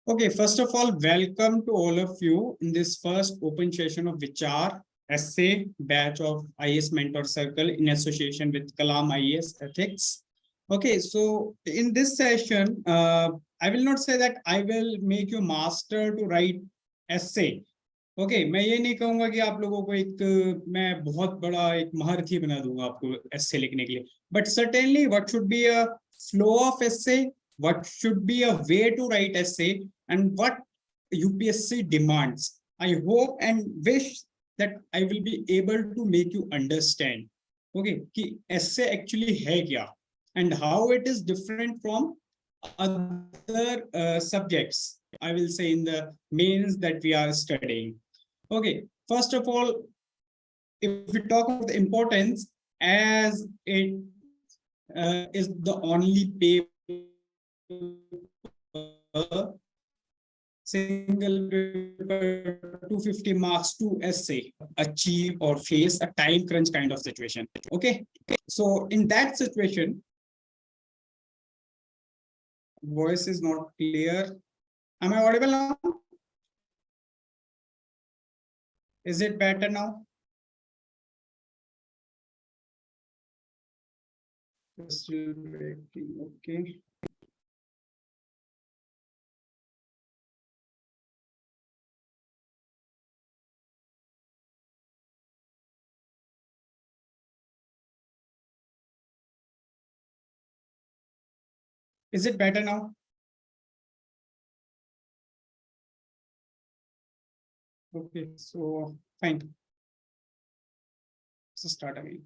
Okay, first of all, welcome to all of you in this first open session of Vichar essay batch of IAS Mentor Circle in association with Kalam IAS Ethics. Okay, so in this session, I will not say that I will make you master to write essay. Okay, मैं ये नहीं कहूंगा कि आप लोगों को एक मैं बहुत बड़ा एक महारथी बना दूंगा आपको essay लिखने के लिए. But certainly, what should be a flow of essay? What should be a way to write essay? And what UPSC demands. I hope and wish that I will be able to make you understand. Okay, कि essay actually है क्या, and how it is different from other subjects. I will say in the mains that we are studying. Okay, first of all, if we talk about the importance, as it is the only paper single paper 250 marks to essay achieve or face a time crunch kind of situation. Okay, so in that situation, voice is not clear. Am I audible now? Is it better now? Still breaking. Okay. Is it better now? Okay, so fine. So start again.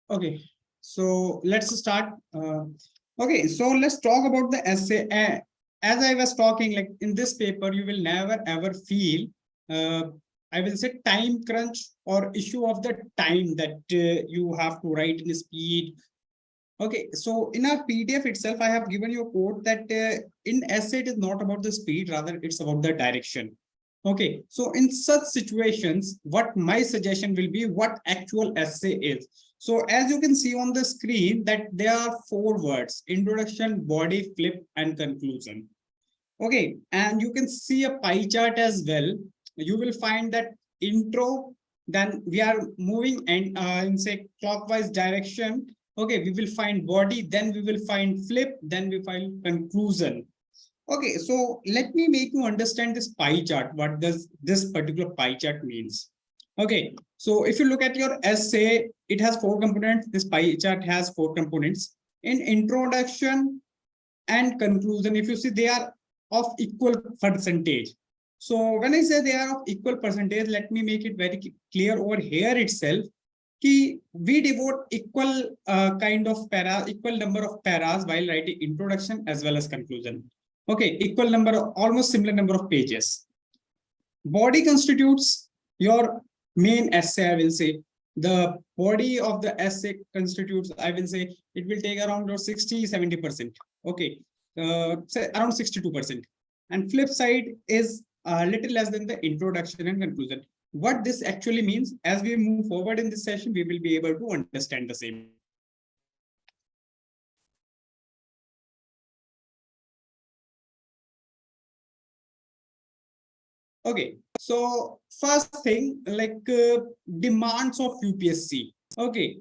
Okay, so let's start. Okay, so let's talk about the essay. As I was talking, like in this paper, you will never ever feel, I will say, time crunch or issue of the time that you have to write in speed. Okay, so in our PDF itself, I have given you a quote that in essay, it is not about the speed, rather it's about the direction. Okay, so in such situations, what my suggestion will be, what actual essay is. So as you can see on the screen that there are 4 words: introduction, body, flip, and conclusion. Okay, and you can see a pie chart as well. You will find that intro, then we are moving and in say clockwise direction. Okay, we will find body, then we will find flip, then we find conclusion. Okay, so let me make you understand this pie chart. What does this particular pie chart means? Okay, so if you look at your essay, it has 4 components. This pie chart has 4 components. In introduction and conclusion, if you see, they are of equal percentage. So when I say they are of equal percentage, let me make it very clear over here itself. We devote equal equal number of paras while writing introduction as well as conclusion. Okay, equal number, almost similar number of pages. Body constitutes your main essay, I will say. The body of the essay constitutes, I will say, it will take around 60-70%. Okay, say around 62%. And flip side is a little less than the introduction and conclusion. What this actually means, as we move forward in this session, we will be able to understand the same. Okay, so first thing, like demands of UPSC. Okay,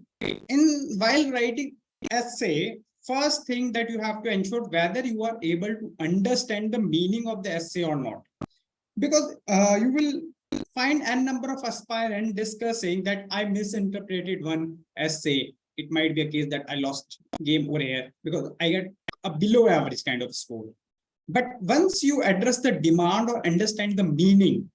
while writing essay, first thing that you have to ensure whether you are able to understand the meaning of the essay or not, because you will find n number of aspirants discussing that I misinterpreted one essay. It might be a case that I lost game over here because I get a below average kind of score. But once you address the demand or understand the meaning,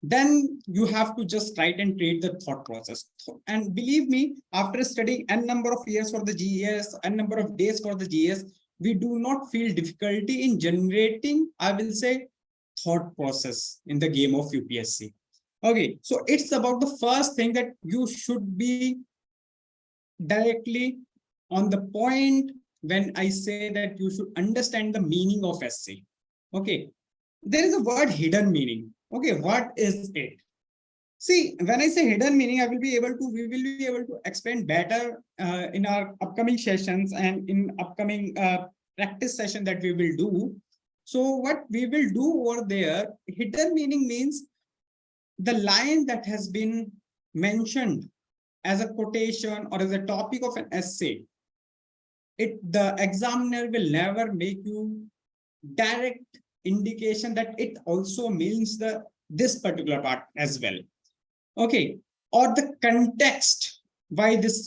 then you have to just write and treat the thought process. And believe me, after studying n number of years for the GS, n number of days for the GS, we do not feel difficulty in generating, I will say, thought process in the game of UPSC. Okay, so it's about the first thing that you should be directly on the point when I say that you should understand the meaning of essay. Okay, there is a word hidden meaning. Okay, what is it? See, when I say hidden meaning, we will be able to explain better in our upcoming sessions and in upcoming practice session that we will do. So what we will do over there, hidden meaning means the line that has been mentioned as a quotation or as a topic of an essay. The examiner will never make you direct indication that it also means this particular part as well. Okay, or the context why this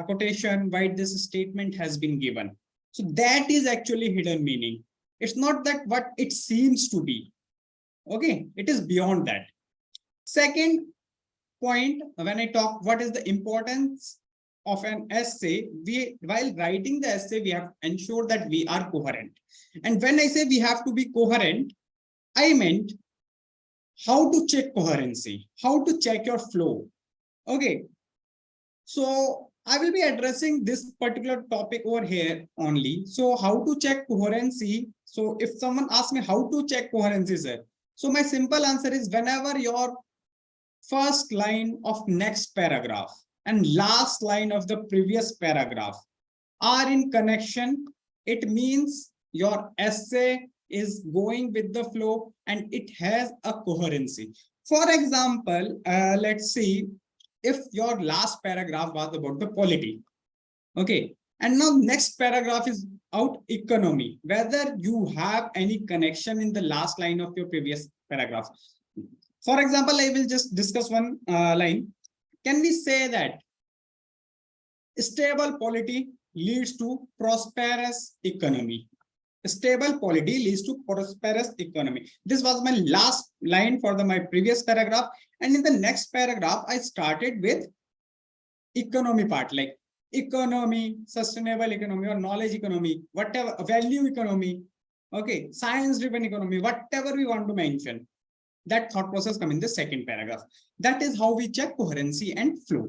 quotation, why this statement has been given. So that is actually hidden meaning. It's not that what it seems to be. Okay, it is beyond that. Second point, when I talk what is the importance of an essay, while writing the essay, we have ensured that we are coherent. And when I say we have to be coherent, I meant how to check coherency, how to check your flow. Okay, so I will be addressing this particular topic over here only. So how to check coherency? So if someone asks me how to check coherency, sir, so my simple answer is whenever your first line of next paragraph and last line of the previous paragraph are in connection, it means your essay is going with the flow and it has a coherency. For example, let's see if your last paragraph was about the polity. Okay, and now next paragraph is out economy, whether you have any connection in the last line of your previous paragraph. For example, I will just discuss one line. Can we say that stable polity leads to prosperous economy? Stable polity leads to prosperous economy. This was my last line for my previous paragraph. And in the next paragraph, I started with economy part, like economy, sustainable economy or knowledge economy, whatever, value economy, okay, science-driven economy, whatever we want to mention. That thought process come in the second paragraph. That is how we check coherency and flow.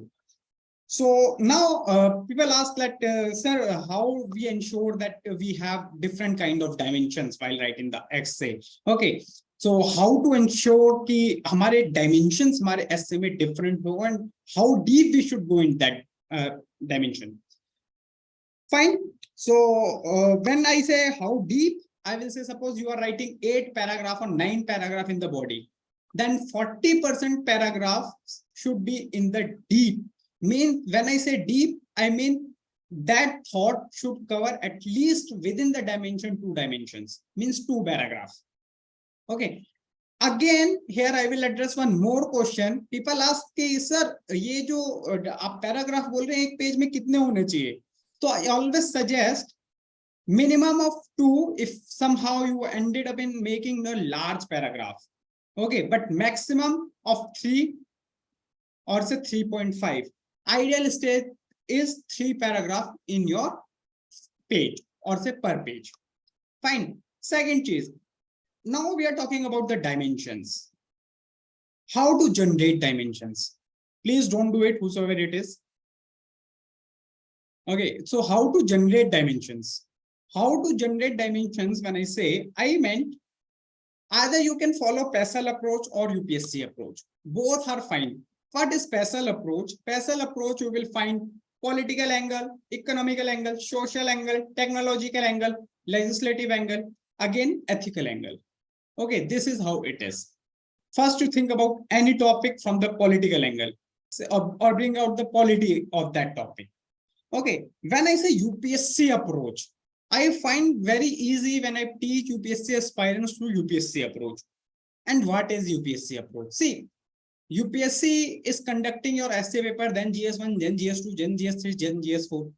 So now people ask that, sir, how we ensure that we have different kind of dimensions while writing the essay. Okay, so how to ensure कि हमारे dimensions हमारे essay में different हो and how deep we should go in that dimension. Fine. So when I say how deep, I will say suppose you are writing 8 paragraph or 9 paragraph in the body, then 40% paragraphs should be in the deep. Mean when I say deep, I mean that thought should cover at least within the dimension 2 dimensions, means 2 paragraphs. Okay. Again, here I will address one more question. People ask कि sir, ये जो आप paragraph बोल रहे हैं एक page में कितने होने चाहिए? So I always suggest minimum of 2 if somehow you ended up in making a large paragraph. Okay, but maximum of 3 or say 3.5. Ideal state is 3 paragraph in your page or say per page. Fine. Second cheese. Now we are talking about the dimensions. How to generate dimensions. Please don't do it, whosoever it is. Okay, so how to generate dimensions? How to generate dimensions, when I say, I meant either you can follow PESEL approach or UPSC approach. Both are fine. What is PESEL approach? PESEL approach, you will find political angle, economical angle, social angle, technological angle, legislative angle, again, ethical angle. Okay, this is how it is. First, you think about any topic from the political angle or bring out the polity of that topic. Okay, when I say UPSC approach, I find very easy when I teach UPSC aspirants to UPSC approach. And what is UPSC approach? See, UPSC is conducting your essay paper, then GS1, then GS2, then GS3, then GS4.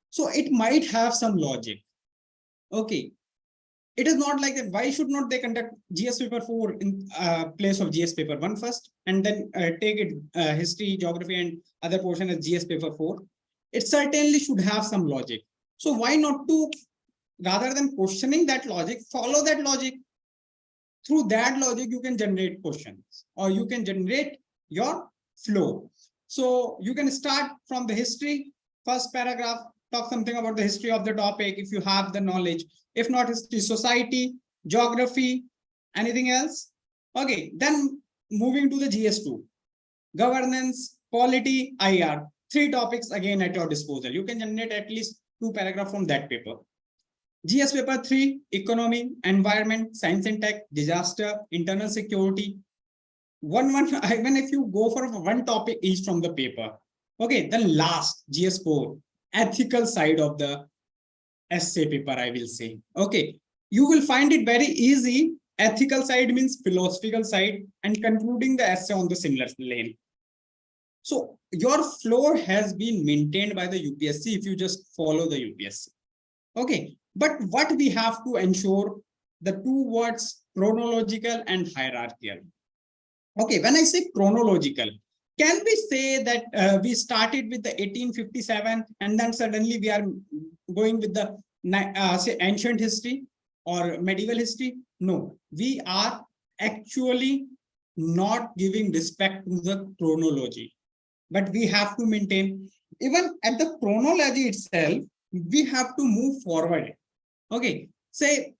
So it might have some logic. Okay. It is not like that. Why should not they conduct GS paper 4 in place of GS paper 1 first and then take it history, geography and other portion as GS paper 4? It certainly should have some logic. So why not to, rather than questioning that logic, follow that logic. Through that logic, you can generate questions or you can generate your flow. So you can start from the history, first paragraph, talk something about the history of the topic if you have the knowledge. If not history, society, geography, Anything else? Okay, then moving to the GS2, governance, polity, IR. 3 topics again at your disposal. You can generate at least 2 paragraphs from that paper. GS paper 3, economy, environment, science and tech, disaster, internal security. Even if you go for one topic each from the paper. Okay, then last GS4, ethical side of the essay paper, I will say. Okay, you will find it very easy. Ethical side means philosophical side, and concluding the essay on the similar lane. So your flow has been maintained by the UPSC if you just follow the UPSC. Okay, but what we have to ensure, the 2 words, chronological and hierarchical. Okay, when I say chronological, can we say that we started with the 1857 and then suddenly we are going with the say ancient history or medieval history? No, we are actually not giving respect to the chronology, but we have to maintain. Even at the chronology itself, we have to move forward. Okay, say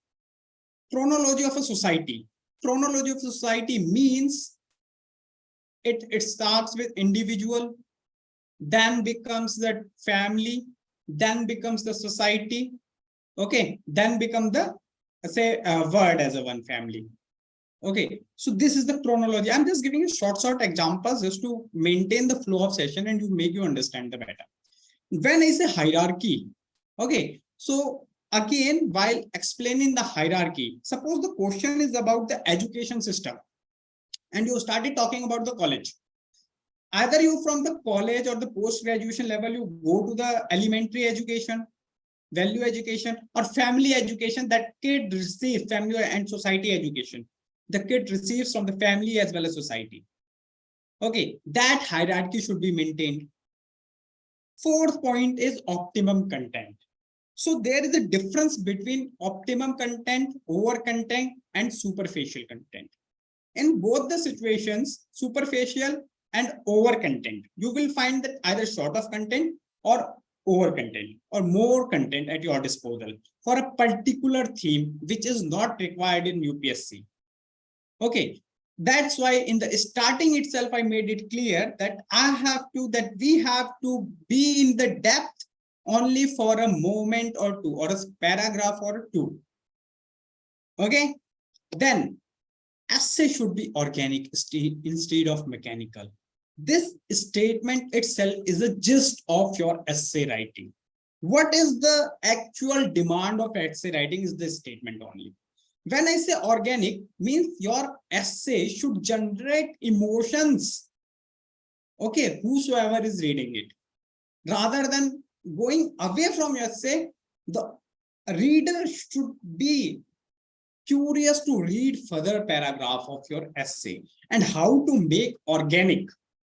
chronology of a society. Chronology of society means it starts with individual, then becomes the family, then becomes the society. Okay, then become the say word as a one family. Okay, so this is the chronology. I'm just giving you short examples just to maintain the flow of session and to make you understand the better. When I say hierarchy, okay, so again, while explaining the hierarchy, suppose the question is about the education system and you started talking about the college. Either you from the college or the post-graduation level, you go to the elementary education, value education, or family education. That kid receives family and society education. The kid receives from the family as well as society. Okay, that hierarchy should be maintained. 4th point is optimum content. So there is a difference between optimum content, over content, and superficial content. In both the situations, superficial and over content, you will find that either short of content or over content or more content at your disposal for a particular theme which is not required in UPSC. Okay, that's why in the starting itself I made it clear that we have to be in the depth only for a moment or two, or a paragraph or two. Okay, then essay should be organic instead of mechanical. This statement itself is a gist of your essay writing. What is the actual demand of essay writing is this statement only. When I say organic, means your essay should generate emotions. Okay, whosoever is reading it. Rather than going away from your essay, the reader should be curious to read further paragraph of your essay. And how to make organic.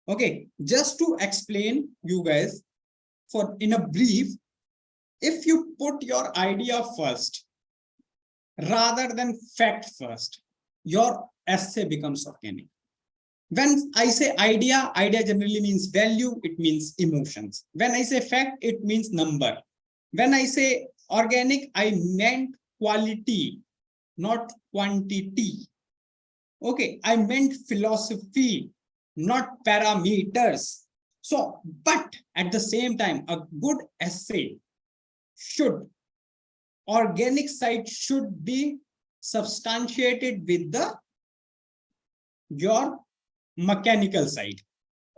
Okay, just to explain you guys for in a brief, if you put your idea first rather than fact first, your essay becomes organic. When I say idea generally means value, it means emotions. When I say fact, it means number. When I say organic, I meant quality, not quantity. Okay, I meant philosophy, not parameters. So, but at the same time, a good essay should, organic side should be substantiated with the your mechanical side.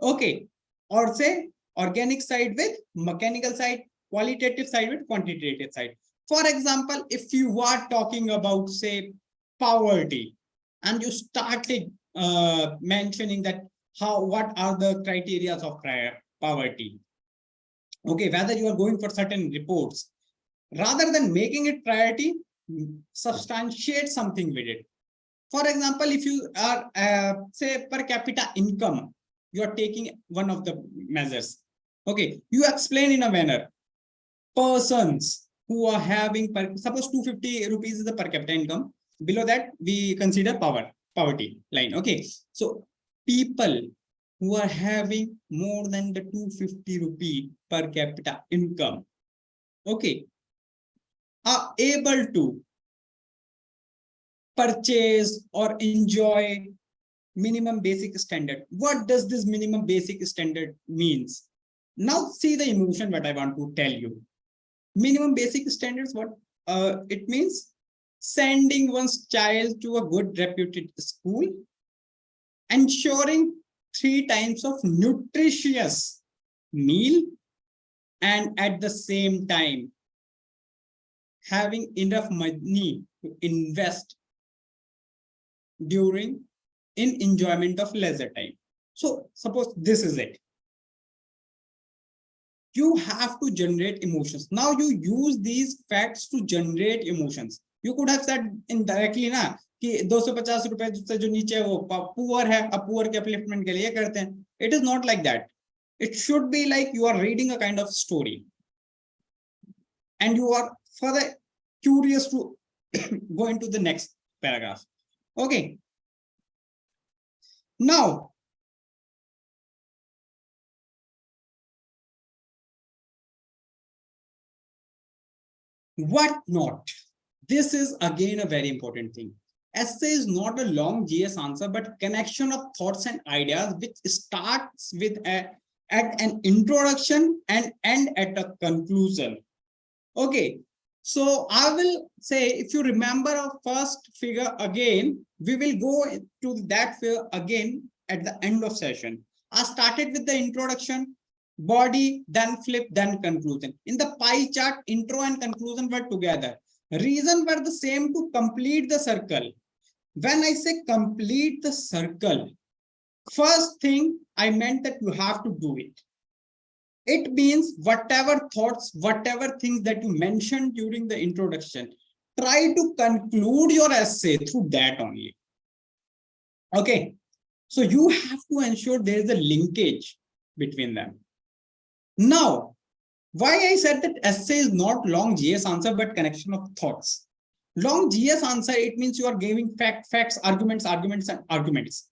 Okay, or say organic side with mechanical side, qualitative side with quantitative side. For example, if you are talking about say poverty and you started mentioning that what are the criteria of poverty, okay, whether you are going for certain reports, rather than making it priority, substantiate something with it. For example, if you are say per capita income, you are taking one of the measures. Okay, you explain in a manner, persons who are having suppose 250 rupees is the per capita income, below that we consider poverty line. Okay, so people who are having more than the 250 rupee per capita income, okay, are able to purchase or enjoy minimum basic standard. What does this minimum basic standard means? Now see the emotion what I want to tell you. Minimum basic standards, what it means? Sending one's child to a good reputed school, ensuring 3 times of nutritious meal, and at the same time having enough money to invest during in enjoyment of leisure time. So suppose this is it. You have to generate emotions. Now you use these facts to generate emotions. You could have said indirectly ना कि 250 रुपए से जो नीचे वो poor है, अब poor के अपलिफ्टमेंट के लिए करते हैं. It is not like that. It should be like you are reading a kind of story and you are further curious to go into the next paragraph. Okay. Now, what not? This is again a very important thing. Essay is not a long GS answer, but connection of thoughts and ideas which starts with at an introduction and end at a conclusion. Okay, so I will say, if you remember our first figure again, we will go to that figure again at the end of session. I started with the introduction, body, then flip, then conclusion. In the pie chart, intro and conclusion were together. Reason were the same, to complete the circle. When I say complete the circle, first thing I meant that you have to do it. It means whatever thoughts, whatever things that you mentioned during the introduction, try to conclude your essay through that only. Okay, so you have to ensure there is a linkage between them. Now, why I said that essay is not long GS answer, but connection of thoughts. Long GS answer, it means you are giving facts, arguments, and arguments.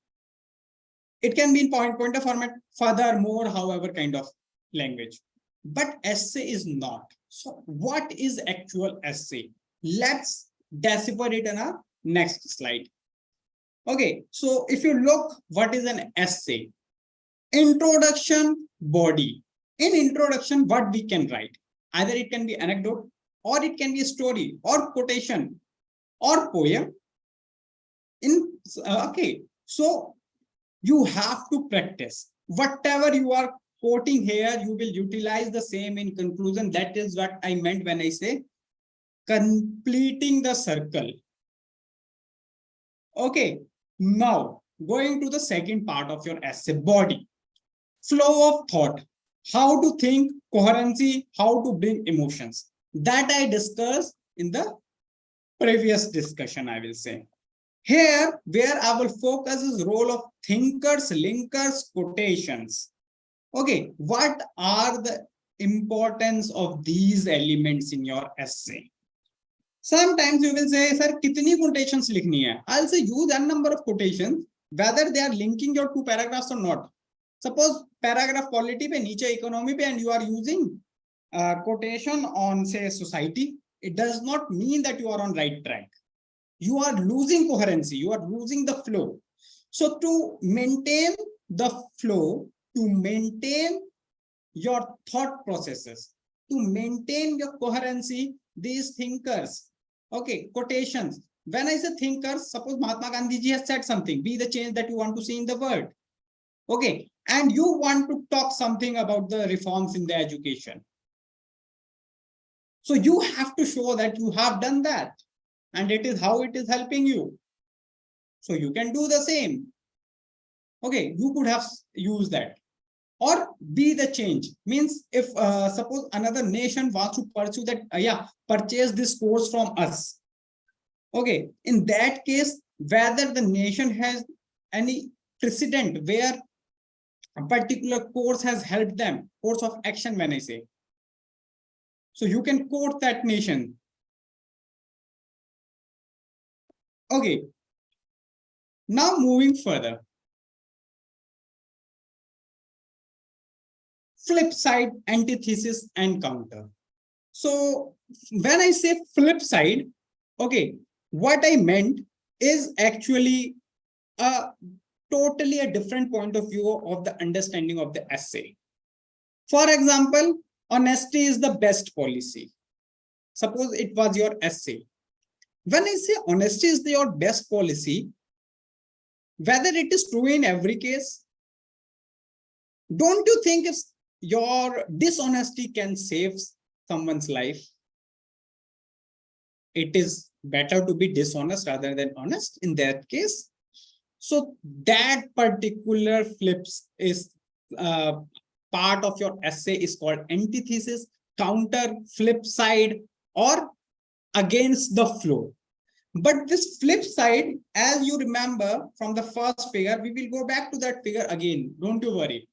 It can be in pointer format, further, more, however kind of language. But essay is not. So what is actual essay? Let's decipher it in our next slide. Okay, so if you look, what is an essay? Introduction, body. In introduction, what we can write? Either it can be anecdote, or it can be a story, or quotation, or poem. Okay, so you have to practice. Whatever you are quoting here, you will utilize the same in conclusion. That is what I meant when I say completing the circle. Okay, now going to the second part of your essay, body. Flow of thought, how to think, coherency, how to bring emotions. That I discussed in the previous discussion, I will say. Here, where I will focus is role of thinkers, linkers, quotations. Okay, what are the importance of these elements in your essay? Sometimes you will say, sir, kitni quotations likhni hai? I'll say use n number of quotations, whether they are linking your 2 paragraphs or not. Suppose paragraph quality pe, niche economy pe, and you are using quotation on, say, society. It does not mean that you are on right track. You are losing coherency. You are losing the flow. So to maintain the flow, to maintain your thought processes, to maintain your coherency, these thinkers, okay, quotations. When I say thinkers, suppose Mahatma Gandhi ji has said something, be the change that you want to see in the world. Okay, and you want to talk something about the reforms in the education. So you have to show that you have done that, and it is how it is helping you. So you can do the same. Okay, you could have used that. Or be the change, means if suppose another nation wants to pursue that, purchase this course from us. Okay, in that case, whether the nation has any precedent where a particular course has helped them, course of action when I say. So you can quote that nation. Okay, now moving further. Flip side, antithesis, and counter. So when I say flip side, okay, what I meant, is actually a totally a different point of view of the understanding of the essay. For example, honesty is the best policy. Suppose it was your essay. When I say honesty is your best policy, whether it is true in every case, don't you think if your dishonesty can save someone's life, it is better to be dishonest rather than honest in that case? So that particular flips is part of your essay is called antithesis, counter, flip side, or against the flow. But this flip side, as you remember from the first figure, we will go back to that figure again. Don't you worry.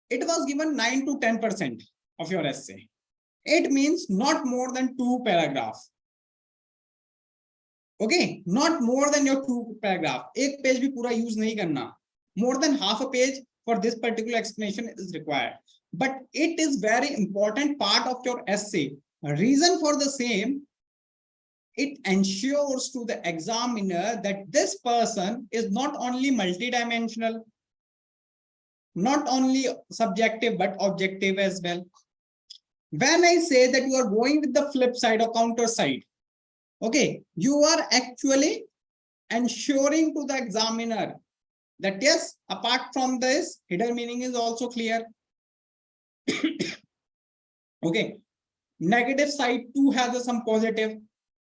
It was given 9 to 10% of your essay. It means not more than 2 paragraphs. Okay, not more than your 2 paragraph. एक page भी पूरा use नहीं करना. More than half a page for this particular explanation is required. But it is very important part of your essay. Reason for the same, it ensures to the examiner that this person is not only multidimensional, not only subjective, but objective as well. When I say that you are going with the flip side or counter side, okay, you are actually ensuring to the examiner that yes, apart from this, hidden meaning is also clear. Okay, negative side too has some positive.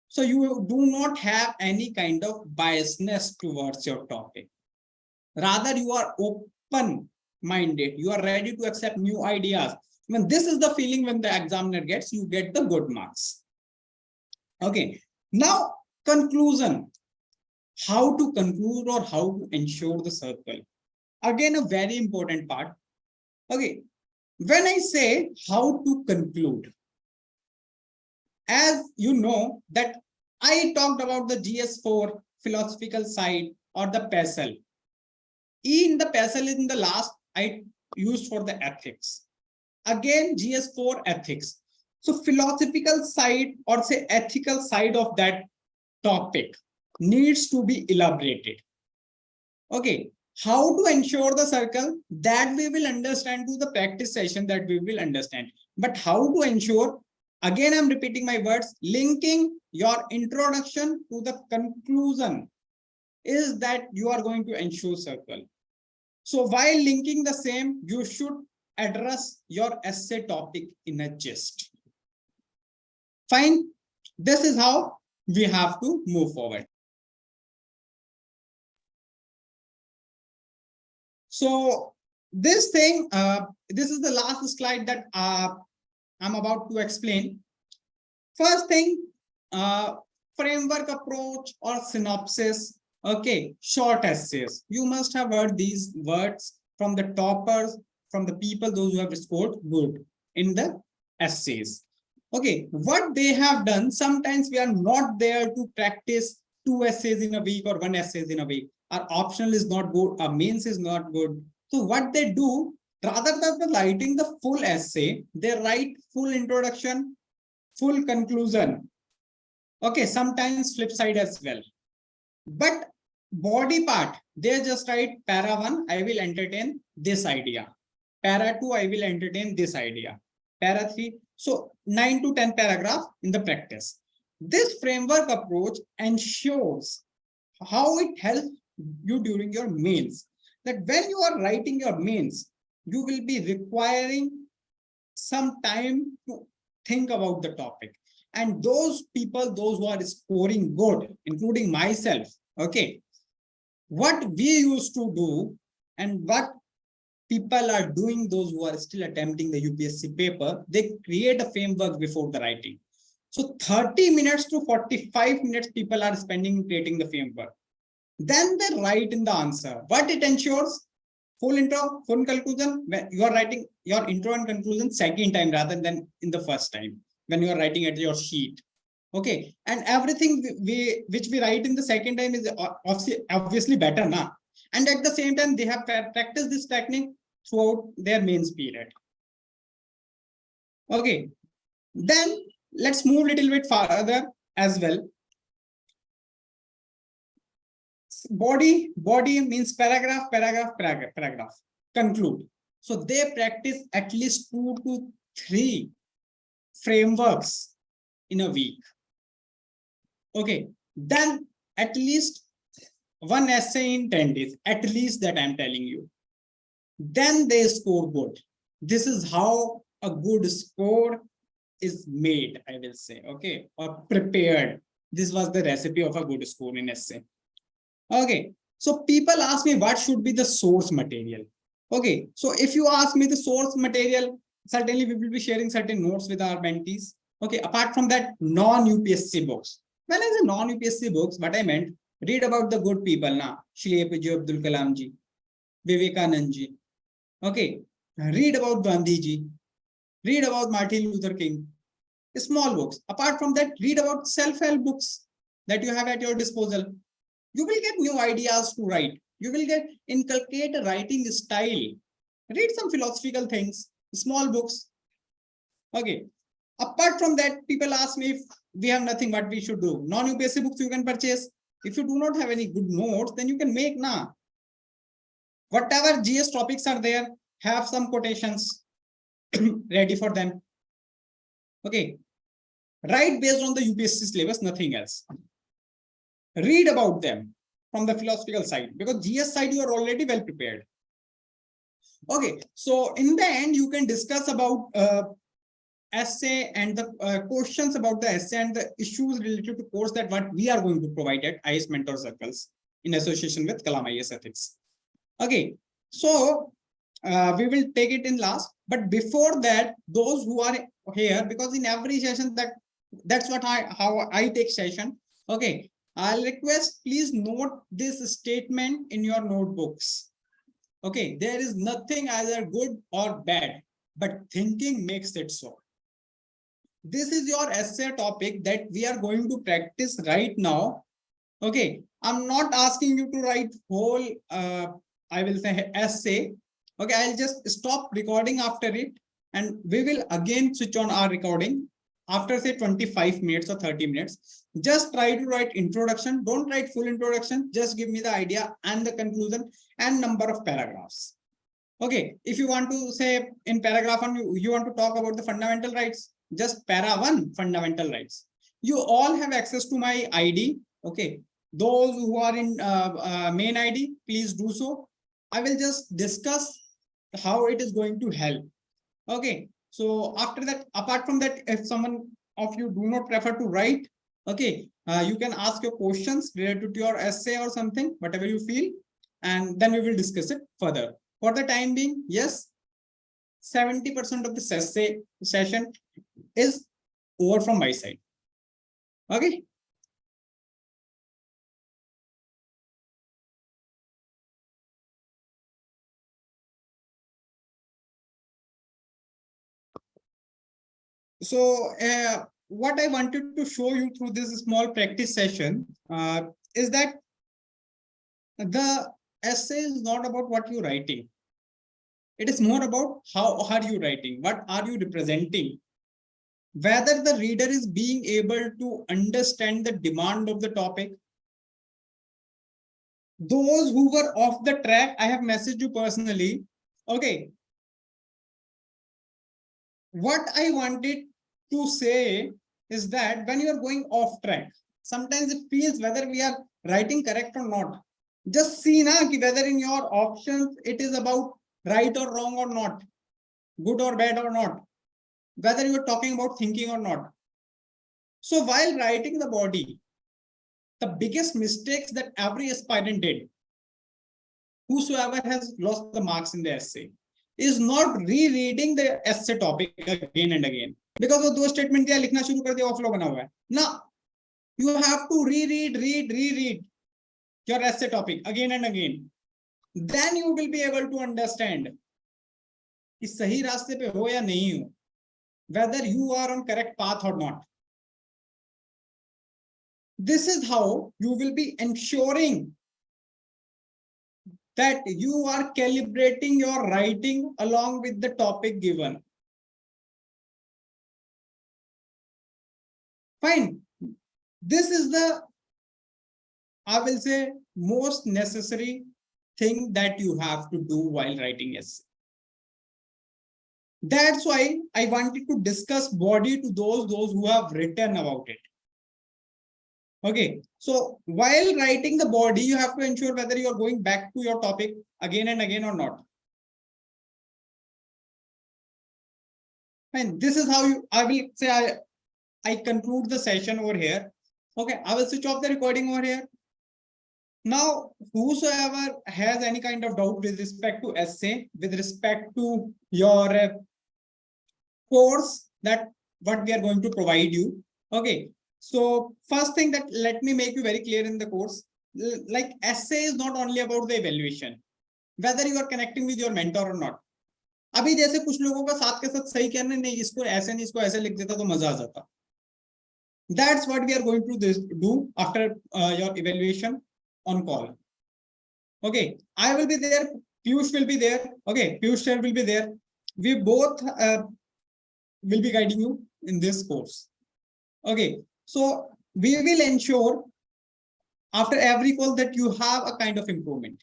So you do not have any kind of biasness towards your topic. Rather, you are open-minded. You are ready to accept new ideas. When this is the feeling when the examiner gets, you get the good marks. Okay. Now, conclusion. How to conclude or how to ensure the circle. Again, a very important part. Okay. When I say how to conclude, as you know that I talked about the GS4 philosophical side or the PESEL. In the PESEL in the last I used for the ethics. Again, GS4 ethics. So philosophical side or say ethical side of that topic needs to be elaborated. Okay, how to ensure the circle that we will understand to the practice session that we will understand. But how to ensure, again, I'm repeating my words, linking your introduction to the conclusion is that you are going to ensure circle. So while linking the same, you should address your essay topic in a gist. Fine. This is how we have to move forward. So this thing, this is the last slide that I'm about to explain. First thing, framework approach or synopsis. Okay, short essays. You must have heard these words from the toppers, from the people, those who have scored good in the essays. Okay, what they have done, sometimes we are not there to practice 2 essays in a week or 1 essays in a week. Our optional is not good, our mains is not good. So what they do, rather than writing the full essay, they write full introduction, full conclusion. Okay, sometimes flip side as well. But body part, they just write para 1, I will entertain this idea. Para 2, I will entertain this idea. Para 3, so 9 to 10 paragraph in the practice. This framework approach ensures how it helps you during your mains. That when you are writing your mains, you will be requiring some time to think about the topic. And those people, those who are scoring good, including myself, okay, what we used to do and what people are doing, those who are still attempting the UPSC paper, they create a framework before the writing. So 30 minutes to 45 minutes people are spending creating the framework. Then they write in the answer. What it ensures? Full intro, full conclusion. When you are writing your intro and conclusion second time rather than in the first time when you are writing at your sheet. Okay, and everything which we write in the second time is obviously better now. And at the same time, they have practiced this technique throughout their mains period. Okay, then let's move a little bit further as well. Body means paragraph, conclude. So they practice at least 2 to 3 frameworks in a week. Okay, then at least one essay in 10 days, at least, that I'm telling you. Then they score good. This is how a good score is made, I will say, okay, or prepared. This was the recipe of a good score in essay. Okay, so people ask me what should be the source material. Okay, so if you ask me the source material, certainly we will be sharing certain notes with our mentees. Okay, apart from that, non-UPSC books. When I say non-UPSC books, what I meant, read about the good people now. Shri APJ Abdul Kalam ji, Vivekanand ji. Okay, read about Gandhi ji, read about Martin Luther King. Small books. Apart from that, read about self-help books that you have at your disposal. You will get new ideas to write. You will get inculcate a writing style. Read some philosophical things, small books. Okay. Apart from that, people ask me if we have nothing, what we should do. Non-UPSC books you can purchase. If you do not have any good notes, then you can make now. Whatever GS topics are there, have some quotations ready for them. Okay. Write based on the UPSC syllabus, nothing else. Read about them from the philosophical side, because GS side you are already well prepared. Okay, so in the end you can discuss about essay and the questions about the essay and the issues related to course that what we are going to provide at IS Mentor Circles in association with Kalam IS Ethics. Okay, so we will take it in last, but before that, those who are here, because in every session that's what how I take session. Okay, I'll request, please note this statement in your notebooks. Okay, there is nothing either good or bad, but thinking makes it so. This is your essay topic that we are going to practice right now. Okay, I'm not asking you to write whole, I will say essay. Okay, I'll just stop recording after it and we will again switch on our recording after say 25 minutes or 30 minutes. Just try to write introduction. Don't write full introduction. Just give me the idea and the conclusion and number of paragraphs. Okay, if you want to say in paragraph 1, you want to talk about the fundamental rights, just para 1, fundamental rights. You all have access to my ID. Okay, those who are in main ID, please do so. I will just discuss how it is going to help. Okay, so after that, apart from that, if someone of you do not prefer to write, okay, you can ask your questions related to your essay or something, whatever you feel, and then we will discuss it further. For the time being, yes, 70% of the essay session is over from my side. Okay. So what I wanted to show you through this small practice session is that the essay is not about what you're writing. It is more about how are you writing, what are you representing, whether the reader is being able to understand the demand of the topic. Those who were off the track, I have messaged you personally. Okay. What I wanted to say is that when you are going off track, sometimes it feels whether we are writing correct or not. Just see na ki whether in your options it is about right or wrong or not, good or bad or not, whether you are talking about thinking or not. So while writing the body, the biggest mistakes that every aspirant did, whosoever has lost the marks in the essay, is not rereading the essay topic again and again. Because वो दो statement क्या लिखना शुरू कर दिया off flow बना हुआ है ना. You have to reread your essay topic again and again. Then you will be able to understand कि सही रास्ते पे हो या नहीं हो, whether you are on correct path or not. This is how you will be ensuring that you are calibrating your writing along with the topic given. Fine. This is the I will say, most necessary thing that you have to do while writing essay. That's why I wanted to discuss body to those who have written about it. Okay, so while writing the body, you have to ensure whether you are going back to your topic again and again or not. And this is how I will say, I conclude the session over here. Okay, I will switch off the recording over here. Now, whosoever has any kind of doubt with respect to essay, with respect to your course, that what we are going to provide you. Okay, so first thing, that let me make you very clear in the course, like essay is not only about the evaluation, whether you are connecting with your mentor or not. अभी जैसे कुछ लोगों का साथ के साथ सही कहना, नहीं इसको ऐसे नहीं, इसको ऐसे लिख देता तो मजा आ जाता. That's what we are going to do after your evaluation on call. Okay, I will be there, Piyush will be there. Okay, Piyush sir will be there. We both will be guiding you in this course. Okay, so we will ensure after every call that you have a kind of improvement.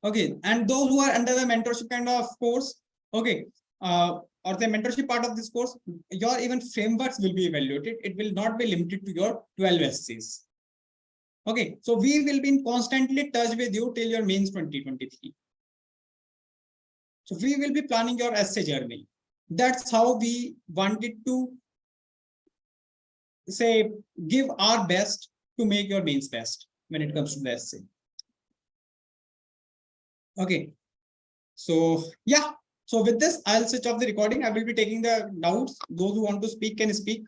Okay, and those who are under the mentorship kind of course, okay, or the mentorship part of this course, your even frameworks will be evaluated. It will not be limited to your 12 essays. Okay, so we will be in constantly touch with you till your mains 2023. So we will be planning your essay journey. That's how we wanted to say, give our best to make your mains best when it comes to the essay. Okay, so yeah, so with this, I'll switch off the recording. I will be taking the doubts. Those who want to speak can speak.